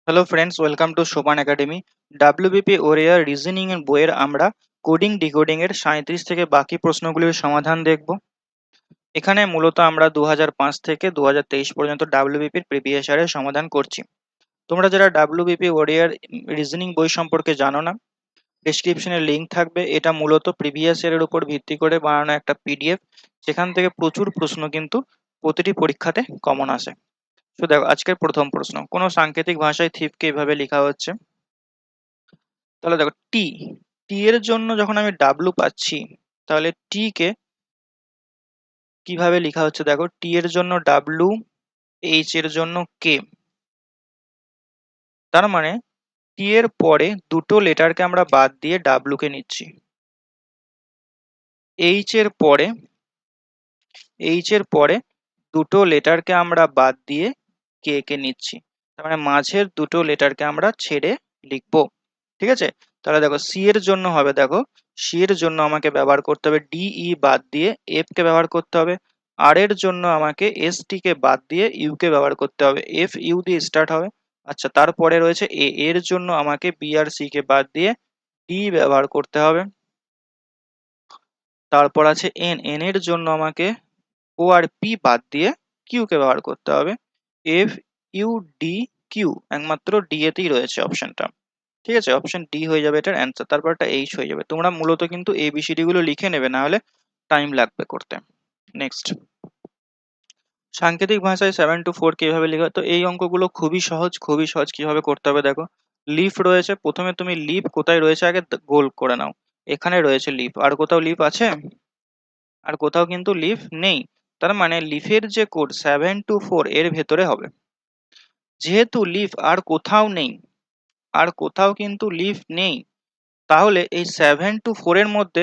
Hello friends, welcome to সোপান academy. WBP warrior reasoning এর বইয়ের আমরা কোডিং ডিকোডিং এর 37 থেকে বাকি প্রশ্নগুলির সমাধান দেখব। এখানে মূলত আমরা 2005 থেকে 2023 পর্যন্ত ডাব্লিউবিপির প্রিভিয়াস ইয়ারের সমাধান করছি। তোমরা যারা ডাব্লিউবিপি ওরিয়ার রিজনিং বই সম্পর্কে জানো না, ডেসক্রিপশনে লিংক থাকবে। এটা মূলত প্রিভিয়াস ইয়ারের উপর ভিত্তি করে বানানো একটা পিডিএফ, যেখান থেকে প্রচুর প্রশ্ন কিন্তু প্রতিটি পরীক্ষাতে কমন আসে। তো দেখো, আজকের প্রথম প্রশ্ন, কোনো সাংকেতিক ভাষায় থিপকে এভাবে লেখা হচ্ছে। তাহলে দেখো, টি টি এর জন্য যখন আমি ডাব্লু পাচ্ছি, তাহলে টি কে কিভাবে লেখা হচ্ছে? দেখো, টি এর জন্য ডাব্লু, এইচ এর জন্য কে। তার মানে টি এর পরে দুটো লেটারকে আমরা বাদ দিয়ে ডাব্লু কে নিচ্ছি। এইচ এর পরে দুটো লেটারকে আমরা বাদ দিয়ে কে কে নিচ্ছি। তার মানে মাঝের দুটো লেটারকে আমরা ছেড়ে লিখবো। ঠিক আছে, তাহলে দেখো সি এর জন্য হবে, দেখো সি এর জন্য আমাকে ব্যবহার করতে হবে ডিই বাদ দিয়ে এফ কে ব্যবহার করতে হবে। আর এর জন্য আমাকে এস টি কে বাদ দিয়ে ইউ কে ব্যবহার করতে হবে, এফ ইউ দিয়ে স্টার্ট হবে। আচ্ছা, তারপরে রয়েছে এ এর জন্য আমাকে বি আর সি কে বাদ দিয়ে ডি ব্যবহার করতে হবে। তারপর আছে এন এন এর জন্য আমাকে ও আর পি বাদ দিয়ে কিউ কে ব্যবহার করতে হবে। এফ ইউ ডি কিউ, একমাত্র ডি এতেই রয়েছে অপশনটা। ঠিক আছে, অপশন ডি হয়ে যাবে এটার অ্যান্সার। তারপর একটা এইচ হয়ে যাবে। তোমরা মূলত কিন্তু এবিসিডি গুলো লিখে নেবে, না হলে টাইম লাগবে করতে। নেক্সট, সাংকেতিক ভাষায় 7 to 4 কিভাবে লেখা হয়? তো এই অঙ্কগুলো খুবই সহজ, খুবই সহজ। কিভাবে করতে হবে দেখো, লিফ রয়েছে, প্রথমে তুমি লিফ কোথায় রয়েছে আগে গোল করে নাও। এখানে রয়েছে লিফ, আর কোথাও লিফ আছে? আর কোথাও কিন্তু লিফ নেই। তার মানে লিফের যে কোড 7 to 4 এর ভেতরে হবে। যেহেতু লিফ আর কোথাও নেই, আর কোথাও কিন্তু লিফ নেই, তাহলে এই 7 to 4 এর মধ্যে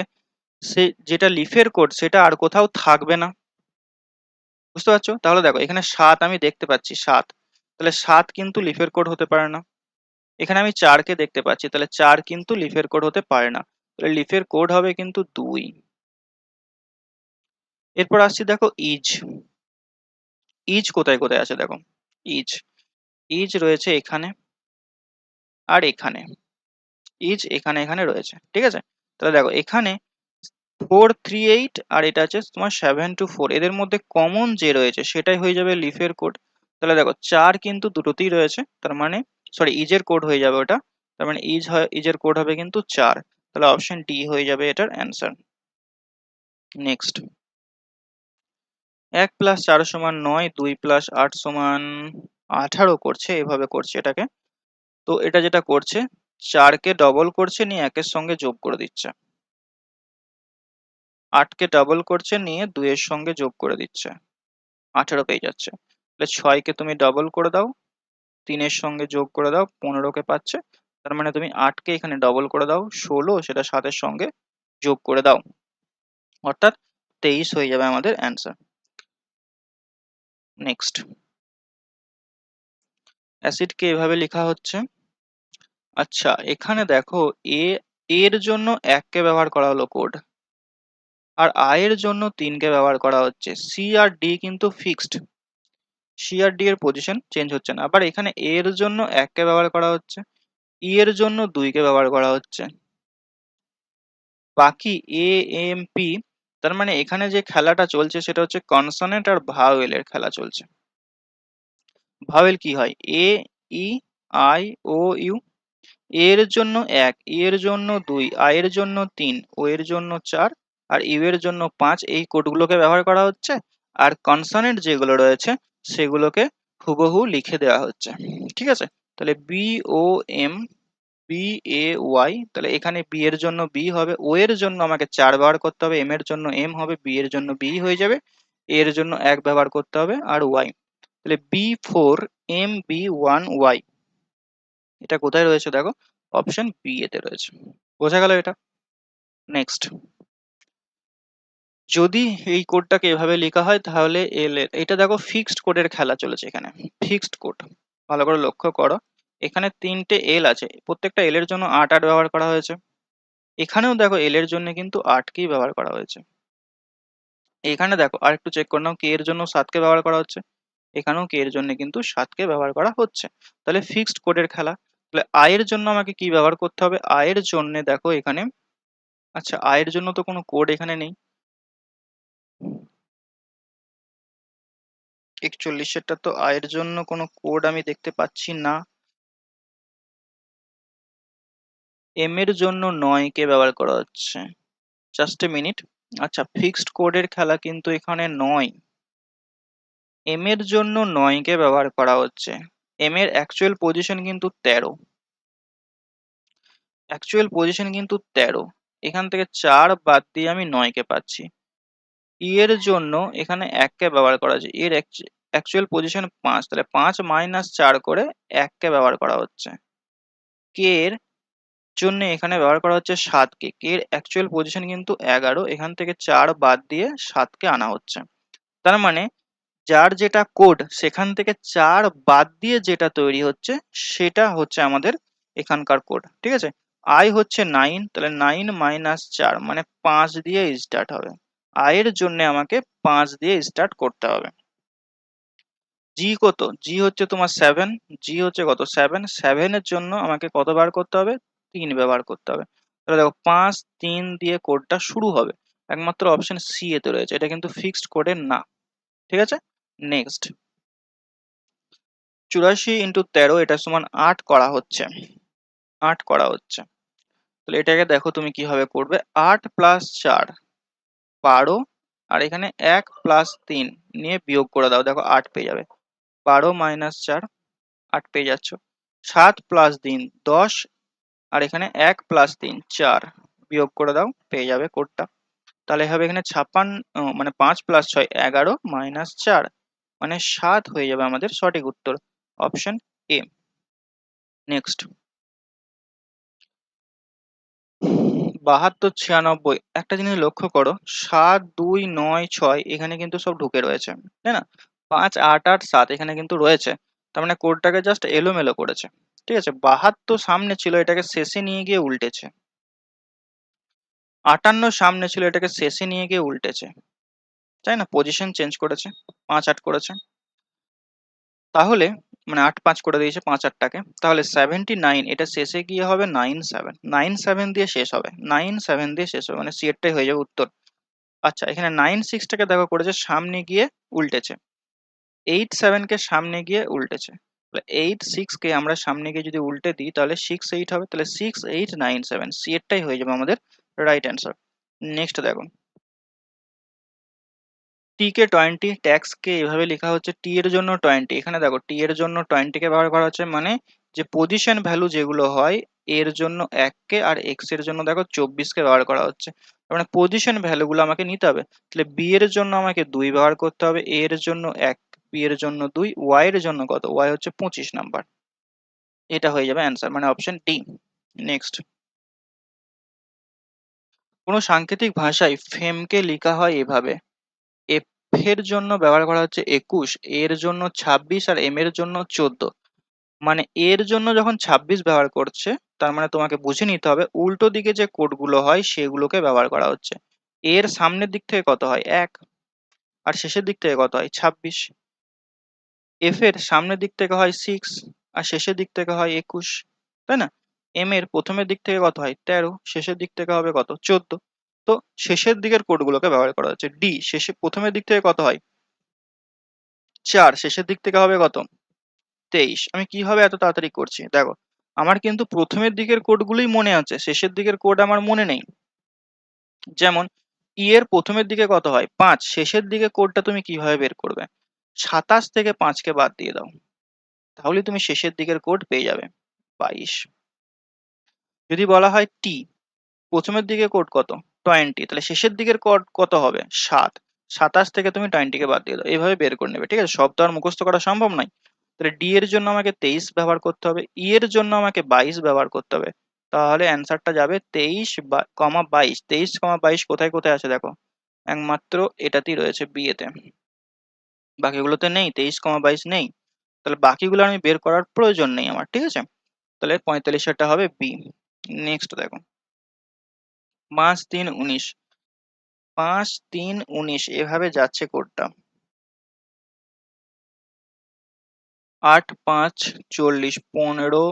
সে যেটা লিফের কোড সেটা আর কোথাও থাকবে না। বুঝতে পারছো? তাহলে দেখো, এখানে 7 আমি দেখতে পাচ্ছি, 7, তাহলে 7 কিন্তু লিফের কোড হতে পারে না। এখানে আমি 4 কে দেখতে পাচ্ছি, তাহলে 4 কিন্তু লিফের কোড হতে পারে না। তাহলে লিফের কোড হবে কিন্তু 2। এরপর আসছি, দেখো ইজ। ইজ কোথায় কোথায় আছে দেখো, ইজ ইজ রয়েছে এখানে আর এখানে। ইজ এখানে এখানে রয়েছে, ঠিক আছে। তাহলে দেখো, এখানে 4 3 8 আর এটা আছে তোমার 7 to 4, এদের মধ্যে কমন যে রয়েছে সেটাই হয়ে যাবে লিফের কোড। তাহলে দেখো, 4 কিন্তু দুটোতেই রয়েছে, তার মানে সরি ইজের কোড হয়ে যাবে ওটা। তার মানে ইজের কোড হবে কিন্তু 4। তাহলে অপশন ডি হয়ে যাবে এটার অ্যান্সার। নেক্সট, 1+4 = 9, 2+8 = 18 করছে, এভাবে করছে এটাকে। তো এটা যেটা করছে, 4 কে ডবল করছে, নিয়ে 1 এর সঙ্গে যোগ করে দিচ্ছে। 8 কে ডবল করছে, নিয়ে 2 এর সঙ্গে যোগ করে দিচ্ছে, 18 পেয়ে যাচ্ছে। তাহলে 6 কে তুমি ডবল করে দাও, 3 এর সঙ্গে যোগ করে দাও, 15 কে পাচ্ছে। তার মানে তুমি 8 কে এখানে ডবল করে দাও, 16, সেটা 7 এর সঙ্গে যোগ করে দাও, অর্থাৎ 23 হয়ে যাবে আমাদের অ্যান্সার। নেক্সট, অ্যাসিড কে এভাবে লেখা হচ্ছে। আচ্ছা, এখানে দেখো, এ এর জন্য 1 কে ব্যবহার করা হলো কোড, আর আই এর জন্য 3 কে ব্যবহার করা হচ্ছে। সি আর ডি কিন্তু ফিক্সড, সি আর ডি এর পজিশন চেঞ্জ হচ্ছে না। আবার এখানে এ এর জন্য 1 কে ব্যবহার করা হচ্ছে, ই এর জন্য 2 কে ব্যবহার করা হচ্ছে, বাকি এ এম পি। তার মানে এখানে যে খেলাটা চলছে সেটা হচ্ছে কনসোনেন্ট আর ভাওয়েল এর খেলা চলছে। ভাওয়েল কি হয়? এ, ই, আই, ও, ইউ। এর জন্য 1, ই এর জন্য 2, আই এর জন্য 3, ও এর জন্য 4, আর ইউ এর জন্য 5। এই কোডগুলোকে ব্যবহার করা হচ্ছে, আর কনসোনেন্ট যেগুলো রয়েছে সেগুলোকে হুবহু লিখে দেওয়া হচ্ছে। ঠিক আছে, তাহলে B O M, B A Y. তাহলে এখানে বি এর জন্য বি হবে, ও এর জন্য আমাকে 4 ব্যবহার করতে হবে, এম এর জন্য এম হবে, বি এর জন্য বি হয়ে যাবে, এর জন্য 1 ব্যবহার করতে হবে, আর ওয়াই। তাহলে B4MB1Y, এটা কোথায় রয়েছে দেখো, অপশন বি এতে রয়েছে। বোঝা গেল এটা? নেক্সট, যদি এই কোডটাকে এভাবে লেখা হয় তাহলে এল এর, এটা দেখো ফিক্সড কোডের খেলা চলেছে এখানে। ফিক্সড কোড, ভালো করে লক্ষ্য করো, এখানে 3টে এল আছে, প্রত্যেকটা এল এর জন্য 8 8 ব্যবহার করা হয়েছে। এখানেও দেখো এল এর জন্য কিন্তু 8 কেই ব্যবহার করা হয়েছে। এখানে দেখো, আর একটু চেক করে নাও, কে এর জন্য 7 কে ব্যবহার করা হচ্ছে। এখানেও কে এর জন্য কিন্তু 7কে ব্যবহার করা হচ্ছে। তাহলে ফিক্সড কোডের খেলা। তাহলে এর জন্য আমাকে কি ব্যবহার করতে হবে? এর জন্য দেখো এখানে, আচ্ছা এর জন্য তো কোনো কোড এখানে নেই, 41 তো এর জন্য কোনো কোড আমি দেখতে পাচ্ছি না। এম এর জন্য 9কে ব্যবহার করা হচ্ছে, জাস্ট এ মিনিট। আচ্ছা ফিক্সড কোডের খেলা কিন্তু এখানে নয়, এম এর জন্য 9কে ব্যবহার করা হচ্ছে। এম এর অ্যাকচুয়াল পজিশন কিন্তু 13, অ্যাকচুয়াল পজিশন কিন্তু 13, এখান থেকে 4 বাদ দিয়ে আমি 9কে পাচ্ছি। এর জন্য এখানে 1কে ব্যবহার করা হচ্ছে, এর অ্যাকচুয়াল পজিশন 5, তাহলে 5 - 4 করে 1কে ব্যবহার করা হচ্ছে। কে এর জন্য এখানে ব্যবহার করা হচ্ছে 7কে, কে এর অ্যাকচুয়াল পজিশন কিন্তু 11, এখান থেকে 4 বাদ দিয়ে 7কে আনা হচ্ছে। তার মানে যার যেটা কোড সেখান থেকে 4 বাদ দিয়ে যেটা তৈরি হচ্ছে সেটা হচ্ছে আমাদের এখানকার কোড, ঠিক আছে। আই হচ্ছে 9, তাহলে 9 - 4 মানে 5 দিয়ে স্টার্ট হবে। এর জন্য আমাকে 5 দিয়ে স্টার্ট করতে হবে। জি কত? জি হচ্ছে তোমার 7, জি হচ্ছে কত 7, 7 এর জন্য আমাকে কত বার করতে হবে? 3 ব্যবহার করতে হবে। তাহলে দেখো 5 3 দিয়ে কোডটা শুরু হবে, একমাত্র অপশন সি এতে রয়েছে, এটা কিন্তু ফিক্সড কোডের না, ঠিক আছে। নেক্সট, 84 × 13 এটা সমান 8 করা হচ্ছে, 8 করা হচ্ছে। তাহলে এটাকে দেখো তুমি কিভাবে করবে, 8 + 4 12, আর এখানে 1 + 3 নিয়ে বিয়োগ করে দাও, দেখো 8 পেয়ে যাবে। 12 - 4 8 পেয়ে যাচ্ছ। 7 + 3 10, আর এখানে 1 + 3 4, বিয়োগ করে দাও, পেয়ে যাবে কোডটা। তাহলে হবে এখানে 56, মানে 5 + 6 11 - 4 মানে 7 হয়ে যাবে আমাদের সঠিক উত্তর, অপশন এ। নেক্সট, 72 96, একটা জিনিস লক্ষ্য করো, 7 2 9 6 এখানে কিন্তু সব ঢুকে রয়েছে, তাই না? 5 8 8 7 এখানে কিন্তু রয়েছে, তার মানে কোডটাকে জাস্ট এলোমেলো করেছে, ঠিক আছে। 72 সামনে ছিল, এটাকে শেষে নিয়ে গিয়ে উল্টেছে। 58 সামনে ছিল, এটাকে শেষে নিয়ে গিয়ে উল্টেছে, তাই না? পজিশন চেঞ্জ করেছে, 5 8 করেছে। তাহলে মানে 8 5 করে দিয়েছে 5 8টাকে, তাহলে 79 এটা শেষে গিয়ে হবে 97, 97 দিয়ে শেষ হবে, 97 দিয়ে শেষ হবে, মানে সি এরটাই হয়ে যাবে উত্তর। আচ্ছা এখানে 96টাকে দেখো করেছে সামনে গিয়ে উল্টেছে, 87 কে সামনে গিয়ে উল্টেছে, তাহলে 86 কে আমরা সামনে গিয়ে যদি উল্টে দিই তাহলে 68 হবে, তাহলে 6897 সি এরটাই হয়ে যাবে আমাদের রাইট অ্যান্সার। নেক্সট দেখো, টি কে 20, ট্যাক্স কে এভাবে লেখা হচ্ছে টি এর জন্য 20, এখানে দেখো টি এর জন্য 20 কে ব্যবহার করা হচ্ছে, মানে যে পজিশন ভ্যালু যেগুলো হয় এর জন্য 1 কে, আর এক্স এর জন্য দেখো 24 কে ব্যবহার করা হচ্ছে, তার মানে পজিশন ভ্যালুগুলো আমাকে নিতে হবে। তাহলে বি এর জন্য আমাকে 2 ব্যবহার করতে হবে, এ এর জন্য 1, বি এর জন্য 2, ওয়াই এর জন্য কত, ওয়াই হচ্ছে 25 নাম্বার, এটা হয়ে যাবে অ্যান্সার, মানে অপশন ডি। নেক্সট, কোনো সাংকেতিক ভাষায় ফেমকে লেখা হয় এভাবে, এফ এর জন্য ব্যবহার করা হচ্ছে 21, এর জন্য 26, আর এম এর জন্য 14, মানে এর জন্য যখন 26 ব্যবহার করছে তার মানে তোমাকে বুঝে নিতে হবে উল্টো দিকে যে কোডগুলো হয় সেগুলোকে ব্যবহার করা হচ্ছে। এর সামনের দিক থেকে কত হয় 1, আর শেষের দিক থেকে কত হয় 26। এফ এর সামনের দিক থেকে হয় 6, আর শেষের দিক থেকে হয় 21, তাই না? এম এর প্রথমের দিক থেকে কত হয় 13, শেষের দিক থেকে হবে কত 14। তো শেষের দিকের কোডগুলোকে ব্যবহার করা হচ্ছে। ডি, শেষে প্রথমের দিক থেকে কত হয় 4, শেষের দিক থেকে হবে কত 23। আমি কিভাবে এত তাড়াতাড়ি করছি দেখো, আমার কিন্তু প্রথমের দিকের কোডগুলোই মনে আছে, শেষের দিকের কোড আমার মনে নেই। যেমন ই এর প্রথমের দিকে কত হয় 5, শেষের দিকে কোডটা তুমি কিভাবে বের করবে, 27 থেকে 5কে বাদ দিয়ে দাও, তাহলে তুমি শেষের দিকের কোড পেয়ে যাবে 22। যদি বলা হয় টি, প্রথমের দিকে কোড কত 20, তাহলে শেষের দিকের কোড কত হবে 7, 27 থেকে তুমি 20কে বাদ দিয়ে দাও, এইভাবে বের করে নেবে, ঠিক আছে। সব তো আর মুখস্থ করা সম্ভব নয়। তাহলে ডি এর জন্য আমাকে 23 ব্যবহার করতে হবে, ই এর জন্য আমাকে 22 ব্যবহার করতে হবে, তাহলে অ্যান্সারটা যাবে 23, 23, 22 কোথায় কোথায় আছে দেখো, একমাত্র এটাতেই রয়েছে বি এতে, বাকিগুলোতে নেই, 23, 22 নেই, তাহলে বাকিগুলো আমি বের করার প্রয়োজন নেই আমার, ঠিক আছে। তাহলে 45টা হবে বি। নেক্সট দেখো, 5 3 19, 5 3 19 এভাবে যাচ্ছে কোডটা, 8 5 40 15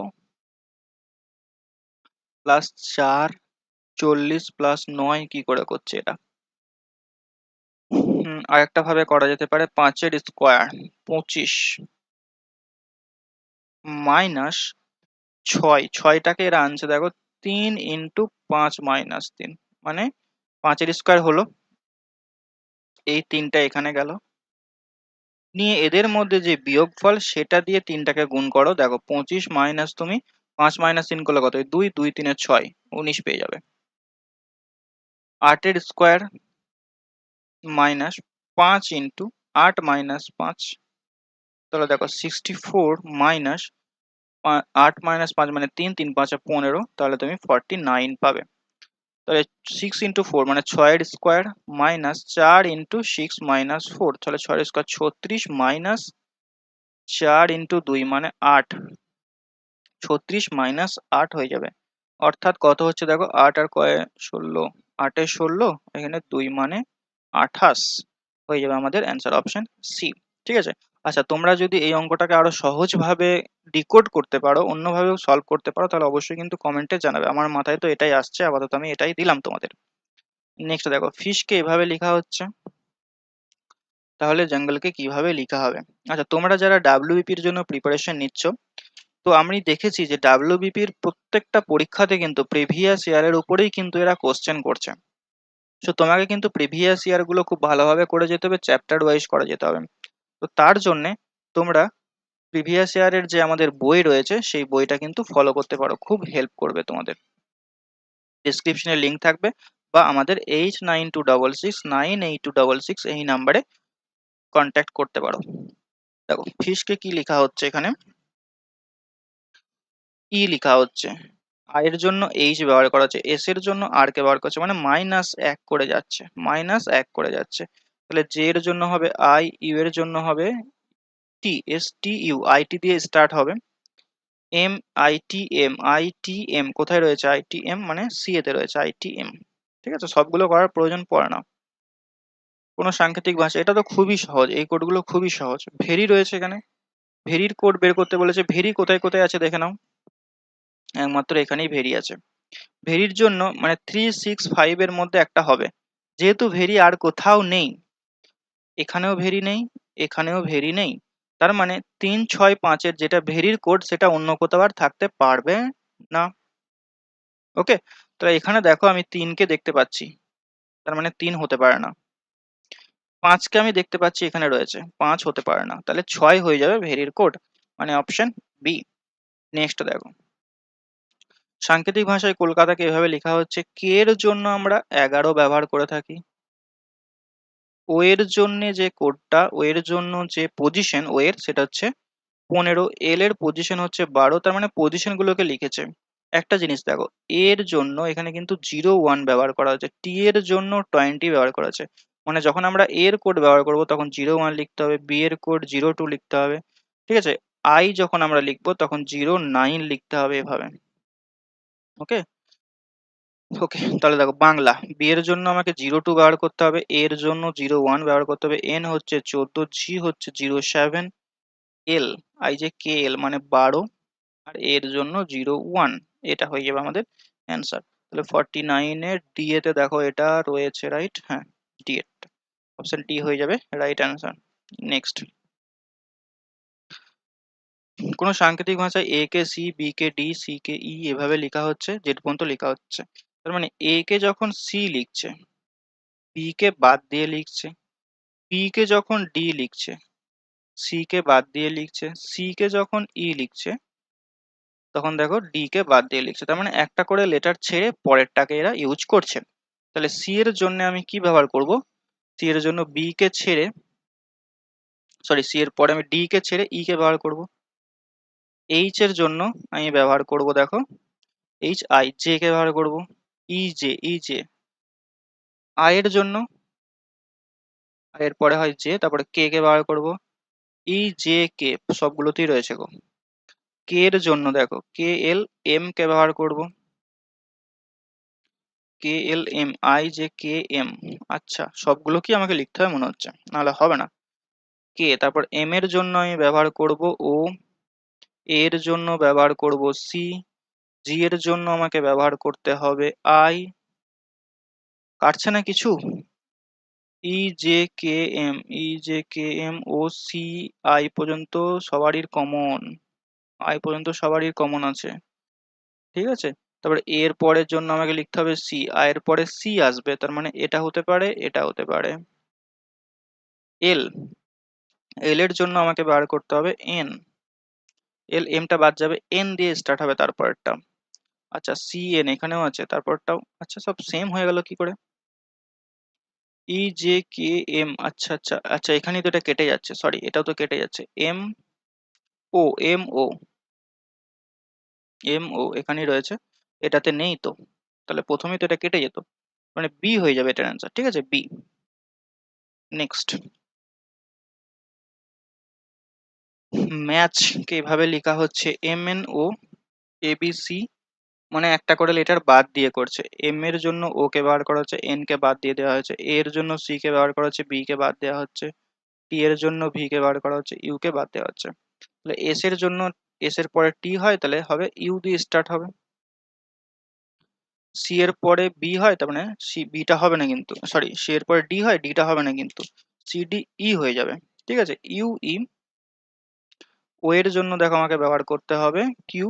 প্লাস 4 40 প্লাস 9 কি করে করছে এটা? আরেকটা ভাবে করা যেতে পারে, 5 এর স্কোয়ার 25 মাইনাস 6, 6টাকে এরা আনছে দেখো 3 ইন্টু 5 মাইনাস 3, মানে 5 এর স্কোয়ার হলো, এই 3টা এখানে গেল, নিয়ে এদের মধ্যে যে বিয়োগফল সেটা দিয়ে 3টাকে গুণ করো, দেখো 25 মাইনাস তুমি 5 মাইনাস 3 করলে কত? 2 2 3 6, 19 পেয়ে যাবে। 8 এর স্কোয়ার মাইনাস 5 ইন্টু 8 মাইনাস 5, তাহলে দেখো 64 মাইনাস 8 মাইনাস 5 মানে 3, 3 5 15, তাহলে তুমি 49 পাবে। তাহলে 6 ইন্টু 4 মানে 6 এর স্কোয়ার মাইনাস 4 ইন্টু 6 মাইনাস 4, তাহলে 6 এর স্কোয়ার 36 মাইনাস 4 ইন্টু 2 মানে 8, 36 মাইনাস 8 হয়ে যাবে। অর্থাৎ কত হচ্ছে দেখো, 8 আর কয়ে 16, 8 এ 16, এখানে 2 মানে 28 হয়ে যাবে আমাদের অ্যান্সার, অপশন সি। ঠিক আছে। আচ্ছা, তোমরা যদি এই অঙ্কটাকে আরো সহজভাবে ডিকোড করতে পারো, অন্যভাবেও সলভ করতে পারো, তাহলে অবশ্যই কিন্তু কমেন্টে জানাবে। আমার মাথায় তো এটাই আসছে, আপাতত আমি এটাই দিলাম তোমাদের। নেক্সট দেখো, ফিশকে এভাবে লেখা হচ্ছে, তাহলে জঙ্গলকে কিভাবে লেখা হবে? আচ্ছা, তোমরা যারা ডাব্লিউবিপির জন্য প্রিপারেশন নিচ্ছ, তো আমি দেখেছি যে ডাব্লিউবিপির প্রত্যেকটা পরীক্ষাতে কিন্তু প্রিভিয়াস ইয়ারের উপরেই কিন্তু এরা কোশ্চেন করছে। তো তোমাকে কিন্তু প্রিভিয়াস ইয়ার গুলো খুব ভালোভাবে করে যেতে হবে, চ্যাপ্টার ওয়াইজ করে যেতে হবে। তো তার জন্য তোমরা প্রিভিয়াস ইয়ারের যে আমাদের বই রয়েছে সেই বইটা কিন্তু ফলো করতে পারো, খুব হেল্প করবে তোমাদের। ডেসক্রিপশনে লিংক থাকবে, বা আমাদের 8926698266 এই নাম্বারে কন্ট্যাক্ট করতে পারো। দেখো, ফিশকে কি লেখা হচ্ছে এখানে, ই লেখা হচ্ছে, আই এর জন্য এইচ ব্যবহার করা হচ্ছে, এস এর জন্য আর কে ব্যবহার করছে, মানে মাইনাস 1 করে যাচ্ছে, মাইনাস 1 করে যাচ্ছে। তাহলে জে এর জন্য হবে আই, ইউ এর জন্য হবে T, S T U, I T দিয়ে স্টার্ট হবে, M I T M, I T M কোথায় রয়েছে? আই টি এম মানে সি এতে রয়েছে আই টি এম। ঠিক আছে, সবগুলো করার প্রয়োজন পড়ে না। কোনো সাংকেতিক ভাষা, এটা তো খুবই সহজ, এই কোডগুলো খুবই সহজ। ভেরি রয়েছে এখানে, ভেরির কোড বের করতে বলেছে, ভেরি কোথায় কোথায় আছে দেখে নাও, একমাত্র এখানেই ভেরি আছে। ভেরির জন্য মানে 3 6 5 এর মধ্যে একটা হবে, যেহেতু ভেরি আর কোথাও নেই, এখানেও ভেরি নেই, এখানেও ভেরি নেই, তার মানে 3 6 5 এর যেটা ভেরির কোড সেটা অন্য কোথাও আর থাকতে পারবে না। ওকে, তো এখানে দেখো আমি 3কে দেখতে পাচ্ছি, তার মানে 3 হতে পারে না। 5কে আমি দেখতে পাচ্ছি এখানে রয়েছে, 5 হতে পারে না, তাহলে 6 হয়ে যাবে ভেরির কোড, মানে অপশন বি। নেক্সট দেখো, সাংকেতিক ভাষায় কলকাতাকে এভাবে লেখা হচ্ছে, কে এর জন্য আমরা 11 ব্যবহার করে থাকি, ও এর জন্য যে কোডটা, ও এর জন্য যে পজিশন ও এর সেটা হচ্ছে 15, এল এর পজিশন হচ্ছে 12, তার মানে পজিশন গুলোকে লিখেছে। একটা জিনিস দেখো, এর জন্য এখানে কিন্তু 01 ব্যবহার করা হচ্ছে, টি এর জন্য 20 ব্যবহার করা হচ্ছে, মানে যখন আমরা এর কোড ব্যবহার করব তখন 01 লিখতে হবে, বি এর কোড 02 লিখতে হবে। ঠিক আছে, আই যখন আমরা লিখবো তখন 09 লিখতে হবে, এভাবে। ওকে, ওকে, তাহলে দেখো বাংলা, বি এর জন্য আমাকে 02 ব্যবহার করতে হবে, এর জন্য 01 ব্যবহার করতে হবে, এন হচ্ছে 14, জি হচ্ছে 07, এল, আই যে কে এল মানে 12, আর এর জন্য 01, এটা হয়ে যাবে আমাদের অ্যান্সার। তাহলে 49 এর ডি এতে দেখো এটা রয়েছে, রাইট? হ্যাঁ, ডি এর অপশন ডি হয়ে যাবে রাইট অ্যান্সার। নেক্সট, কোনো সাংকেতিক ভাষায় A K C, B K D, C K E এভাবে লেখা হচ্ছে, জেড পর্যন্ত লেখা হচ্ছে, তার মানে এ কে যখন সি লিখছে, বি কে বাদ দিয়ে লিখছে, বি কে যখন ডি লিখছে, সি কে বাদ দিয়ে লিখছে, সি কে যখন ই লিখছে, তখন দেখো ডি কে বাদ দিয়ে লিখছে, তার মানে একটা করে লেটার ছেড়ে পরেরটাকে এরা ইউজ করছে। তাহলে সি এর জন্য আমি কি ব্যবহার করব, সি এর জন্য বি কে ছেড়ে, সরি, সি এর পরে আমি ডি কে ছেড়ে ই কে ব্যবহার করব। এইচ এর জন্য আমি ব্যবহার করব দেখো এইচ আই, জে কে ব্যবহার করব, E J, E J. I এর জন্য, আই এর পরে হয় জে, তারপরে কে কে ব্যবহার করব, ই জে কে, সবগুলোতেই রয়েছে গো। কে এর জন্য দেখো কে এল এম কে ব্যবহার করব, K L M, I J K M. আচ্ছা, সবগুলো কি আমাকে লিখতে হবে মনে হচ্ছে, নাহলে হবে না। কে, তারপর এম এর জন্য আমি ব্যবহার করব ও, এর জন্য ব্যবহার করব সি, জি এর জন্য আমাকে ব্যবহার করতে হবে আই, কাটছে না কিছু, E J K M, E J K M O C, I পর্যন্ত সবারই কমন, আই পর্যন্ত সবারই কমন আছে, ঠিক আছে। তারপরে এর পরের জন্য আমাকে লিখতে হবে সি, আয়ের পরে সি আসবে, তার মানে এটা হতে পারে, এটা হতে পারে। এল, এল এর জন্য আমাকে বার করতে হবে এন, এল এমটা বাদ যাবে, এন দিয়ে স্টার্ট হবে তারপরেরটা। আচ্ছা সি এন এখানেও আছে তারপরটাও, আচ্ছা সব সেম হয়ে গেল কি করে, ই জে কে এম, আচ্ছা আচ্ছা আচ্ছা, এখানেই তো এটা কেটে যাচ্ছে, সরি এটাও তো কেটে যাচ্ছে, M O, M O, M O এখানেই রয়েছে, এটাতে নেই তো, তাহলে প্রথমেই তো এটা কেটে যেত, মানে বি হয়ে যাবে এটার অ্যান্সার, ঠিক আছে বি। নেক্সট, ম্যাচ কে এভাবে লেখা হচ্ছে M N O A B C, মানে একটা করে লেটার বাদ দিয়ে করছে, এম এর জন্য ও কে ব্যবহার করা হচ্ছে, এন কে বাদ দিয়ে দেওয়া হয়েছে, এ এর জন্য সি কে ব্যবহার করা হচ্ছে, বি কে বাদ দেওয়া হচ্ছে, টি এর জন্য ভি কে ব্যবহার করা হচ্ছে, ইউ কে বাদ দেওয়া হচ্ছে। তাহলে এস এর জন্য, এস এর পরে টি হয় তাহলে হবে ইউ দিয়ে স্টার্ট হবে, সি এর পরে বি হয় তার মানে সি বিটা হবে না কিন্তু, সরি সি এর পরে ডি হয় ডিটা হবে না কিন্তু, সি ডি ই হয়ে যাবে, ঠিক আছে ইউ ই। ও এর জন্য দেখো আমাকে ব্যবহার করতে হবে কিউ,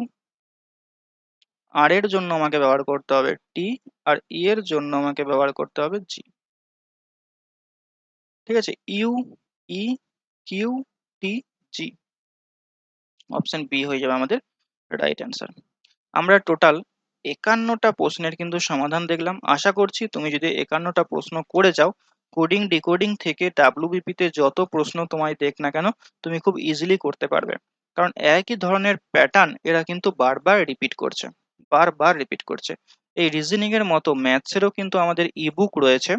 আর এর জন্য আমাকে ব্যবহার করতে হবে টি, আর ই এর জন্য আমাকে ব্যবহার করতে হবে জি, ঠিক আছে ইউ ই কিউ টি জি, অপশন বি হয়ে যাবে আমাদের রাইট অ্যান্সার। আমরা টোটাল 51টা প্রশ্নের কিন্তু সমাধান দেখলাম, আশা করছি তুমি যদি 51টা প্রশ্ন করে যাও, কোডিং ডিকোডিং থেকে ডাব্লিউবিপি তে যত প্রশ্ন তোমায় দেখ না কেন তুমি খুব ইজিলি করতে পারবে, কারণ একই ধরনের প্যাটার্ন এরা কিন্তু বারবার রিপিট করছে, বারবার রিপিট করছে। এই রিজনিং এর মতো ম্যাথসেরও কিন্তু আমাদের ইবুক রয়েছে,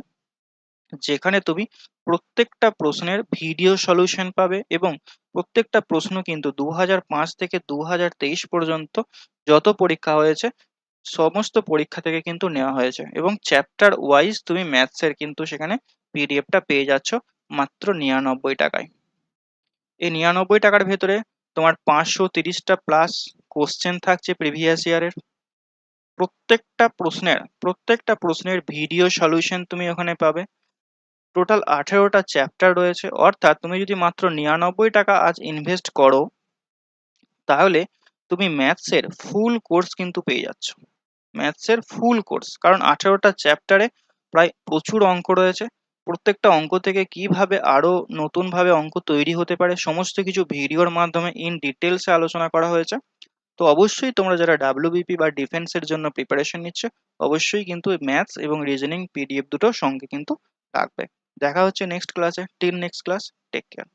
যেখানে তুমি প্রত্যেকটা প্রশ্নের ভিডিও সলিউশন পাবে, এবং প্রত্যেকটা প্রশ্ন কিন্তু 2005 থেকে 2023 পর্যন্ত যত পরীক্ষা হয়েছে সমস্ত পরীক্ষা থেকে কিন্তু নেওয়া হয়েছে, এবং চ্যাপ্টার ওয়াইজ তুমি ম্যাথসের কিন্তু সেখানে পিডিএফটা পেয়ে যাচ্ছ মাত্র 99 টাকায়। এই 99 টাকার ভেতরে তোমার 530টা প্লাস কোশ্চেন থাকছে প্রিভিয়াস ইয়ারের, প্রত্যেকটা প্রশ্নের ভিডিও সলিউশন তুমি ওখানে পাবে, টোটাল 18টা চ্যাপ্টার রয়েছে, অর্থাৎ তুমি যদি মাত্র 99 টাকা আজ ইনভেস্ট করো তাহলে তুমি ম্যাথসের ফুল কোর্স কিন্তু পেয়ে যাচ্ছ, ম্যাথসের ফুল কোর্স, কারণ 18টা চ্যাপ্টারে প্রায় প্রচুর অঙ্ক রয়েছে, প্রত্যেকটা অঙ্ক থেকে কিভাবে আরো নতুন ভাবে অঙ্ক তৈরি হতে পারে সমস্ত কিছু ভিডিওর মাধ্যমে ইন ডিটেলসে আলোচনা করা হয়েছে। তো অবশ্যই তোমরা যারা ডাব্লিউবিপি বা ডিফেন্সের জন্য প্রিপারেশন নিচ্ছে অবশ্যই কিন্তু ম্যাথস এবং রিজনিং পিডিএফ দুটো সঙ্গে কিন্তু রাখবে। দেখা হচ্ছে নেক্সট ক্লাসে, till next class, take care.